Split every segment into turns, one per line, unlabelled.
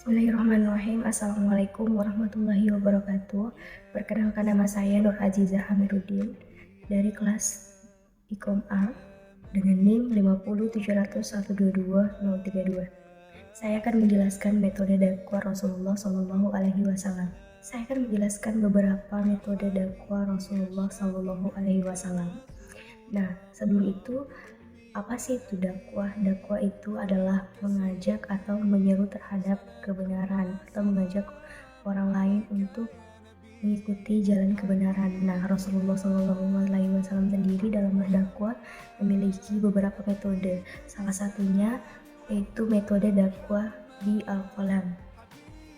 Bismillahirrahmanirrahim. Assalamualaikum warahmatullahi wabarakatuh. Perkenalkan, nama saya Nur Azizah Amiruddin dari kelas Ikom A dengan NIM 50700122032. Saya akan menjelaskan metode dakwah Rasulullah Shallallahu Alaihi Wasallam. Saya akan menjelaskan beberapa metode dakwah Rasulullah Shallallahu Alaihi Wasallam. Nah, sebelum itu, apa sih itu dakwah? Dakwah itu adalah mengajak atau menyeru terhadap kebenaran atau mengajak orang lain untuk mengikuti jalan kebenaran. Nah, Rasulullah SAW sendiri dalam berdakwah memiliki beberapa metode. Salah satunya yaitu metode dakwah bi al-qalam.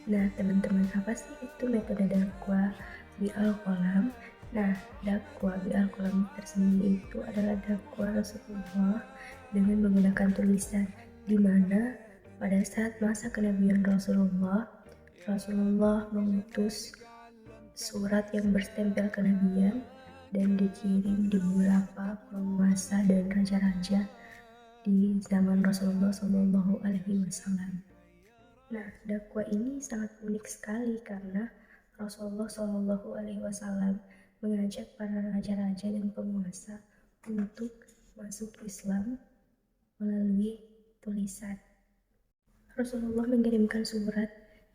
Nah, teman-teman, apa sih itu metode dakwah bi al-qalam? Nah, dakwah bi al-qalam tersendiri itu adalah dakwah Rasulullah dengan menggunakan tulisan, di mana pada saat masa kenabian Rasulullah mengutus surat yang berstempel kenabian dan dikirim di beberapa penguasa dan raja-raja di zaman Rasulullah Shallallahu Alaihi Wasallam. Nah, dakwah ini sangat unik sekali karena Rasulullah Shallallahu Alaihi Wasallam mengajak para raja-raja dan penguasa untuk masuk Islam melalui tulisan. Rasulullah mengirimkan surat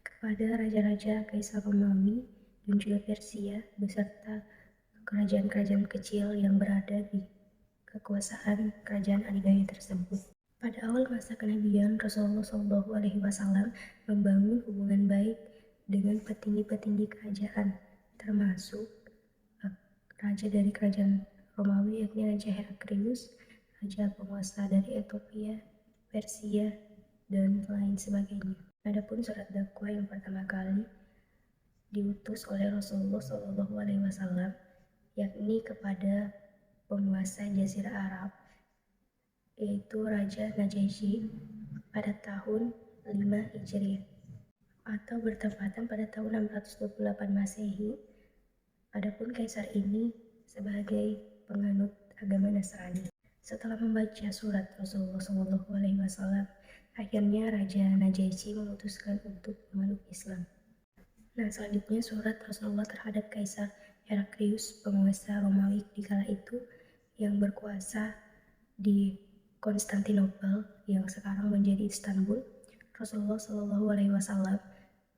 kepada raja-raja Kaisar Romawi dan juga Persia beserta kerajaan-kerajaan kecil yang berada di kekuasaan kerajaan adidaya tersebut. Pada awal masa kenabian, Rasulullah Shallallahu Alaihi Wasallam membangun hubungan baik dengan petinggi-petinggi kerajaan, termasuk raja dari kerajaan Romawi yakni Raja Heraklius, raja penguasa dari Ethiopia, Persia, dan lain sebagainya. Adapun surat dakwah yang pertama kali diutus oleh Rasulullah Shallallahu Alaihi Wasallam yakni kepada penguasa Jazirah Arab, yaitu Raja Najasyi pada tahun 5 Hijriah atau bertepatan pada tahun 628 Masehi. Adapun kaisar ini sebagai penganut agama Nasrani. Setelah membaca surat Rasulullah Shallallahu Alaihi Wasallam, akhirnya Raja Najasyi memutuskan untuk memeluk Islam. Nah, selanjutnya surat Rasulullah terhadap Kaisar Heraklius, penguasa Romawi di kala itu yang berkuasa di Konstantinopel yang sekarang menjadi Istanbul. Rasulullah Shallallahu Alaihi Wasallam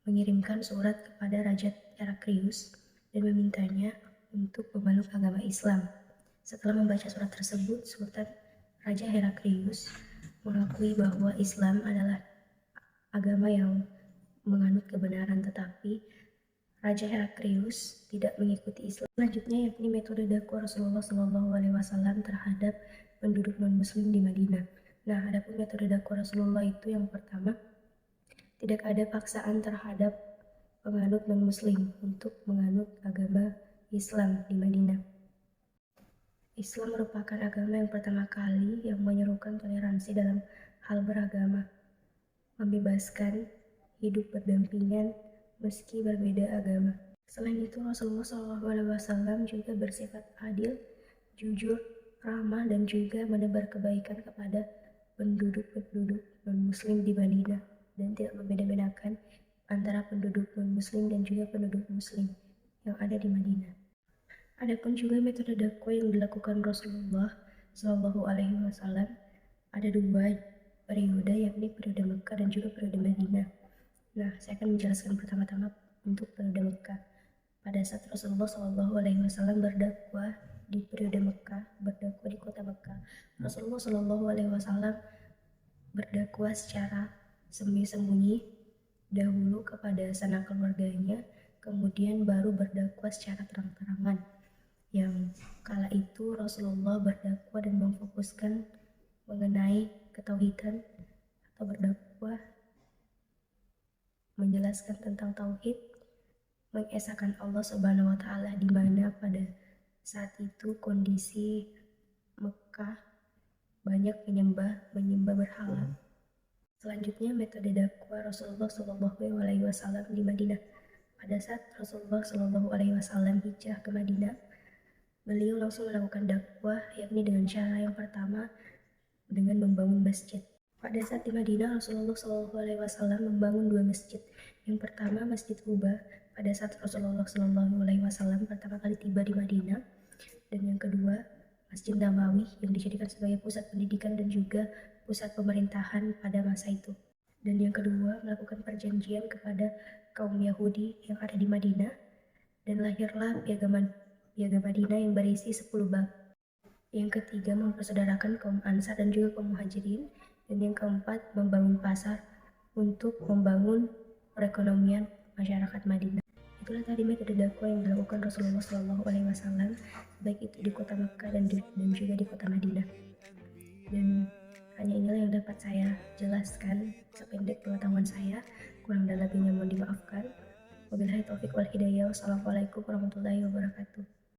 mengirimkan surat kepada Raja Heraklius dan memintanya untuk memeluk agama Islam. Setelah membaca surat tersebut, Sultan Raja Heraklius mengakui bahwa Islam adalah agama yang menganut kebenaran, tetapi Raja Heraklius tidak mengikuti Islam. Selanjutnya yakni metode dakwah Rasulullah Shallallahu Alaihi Wasallam terhadap penduduk non-Muslim di Madinah. Nah, adapun metode dakwah Rasulullah itu yang pertama, tidak ada paksaan terhadap penganut non-Muslim untuk menganut agama Islam di Madinah. Islam merupakan agama yang pertama kali yang menyerukan toleransi dalam hal beragama, membebaskan hidup berdampingan meski berbeda agama. Selain itu, Rasulullah SAW juga bersifat adil, jujur, ramah, dan juga menebar kebaikan kepada penduduk-penduduk non-Muslim di Madinah dan tidak membeda-bedakan antara penduduk non-Muslim dan juga penduduk Muslim yang ada di Madinah. Adapun juga metode dakwah yang dilakukan Rasulullah Shallallahu Alaihi Wasallam ada dua periode, yakni periode Mekah dan juga periode Madinah. Nah, saya akan menjelaskan pertama-tama untuk periode Mekah. Pada saat Rasulullah Shallallahu Alaihi Wasallam berdakwah di periode Mekah, berdakwah di kota Mekah, Rasulullah Shallallahu Alaihi Wasallam berdakwah secara sembunyi-sembunyi dahulu kepada sanak keluarganya, kemudian baru berdakwah secara terang-terangan. Yang kala itu Rasulullah berdakwah dan memfokuskan mengenai ketauhidan atau berdakwah menjelaskan tentang tauhid, mengesahkan Allah Subhanahu wa taala, di mana pada saat itu kondisi Mekah banyak menyembah berhala. Selanjutnya metode dakwah Rasulullah Shallallahu Alaihi Wasallam di Madinah. Pada saat Rasulullah Shallallahu Alaihi Wasallam hijrah ke Madinah, beliau langsung melakukan dakwah, yakni dengan cara yang pertama dengan membangun masjid. Pada saat di Madinah, Rasulullah Shallallahu Alaihi Wasallam membangun dua masjid. Yang pertama Masjid Quba pada saat Rasulullah Shallallahu Alaihi Wasallam pertama kali tiba di Madinah, dan yang kedua Masjid Nabawi yang dijadikan sebagai pusat pendidikan dan juga pusat pemerintahan pada masa itu. Dan yang kedua melakukan perjanjian kepada kaum Yahudi yang ada di Madinah, dan lahirlah Piagam Madinah yang berisi 10 bab. Yang ketiga mempersaudarakan kaum Ansar dan juga kaum Muhajirin. Dan yang keempat, membangun pasar untuk membangun perekonomian masyarakat Madinah. Itulah tadi metode dakwah yang dilakukan Rasulullah SAW, baik itu di kota Mekah dan juga di kota Madinah. Dan hanya inilah yang dapat saya jelaskan sependek pengetahuan saya. Kurang dan lebihnya mohon dimaafkan. Wabillahi taufiq wal hidayah. Wassalamualaikum warahmatullahi wabarakatuh.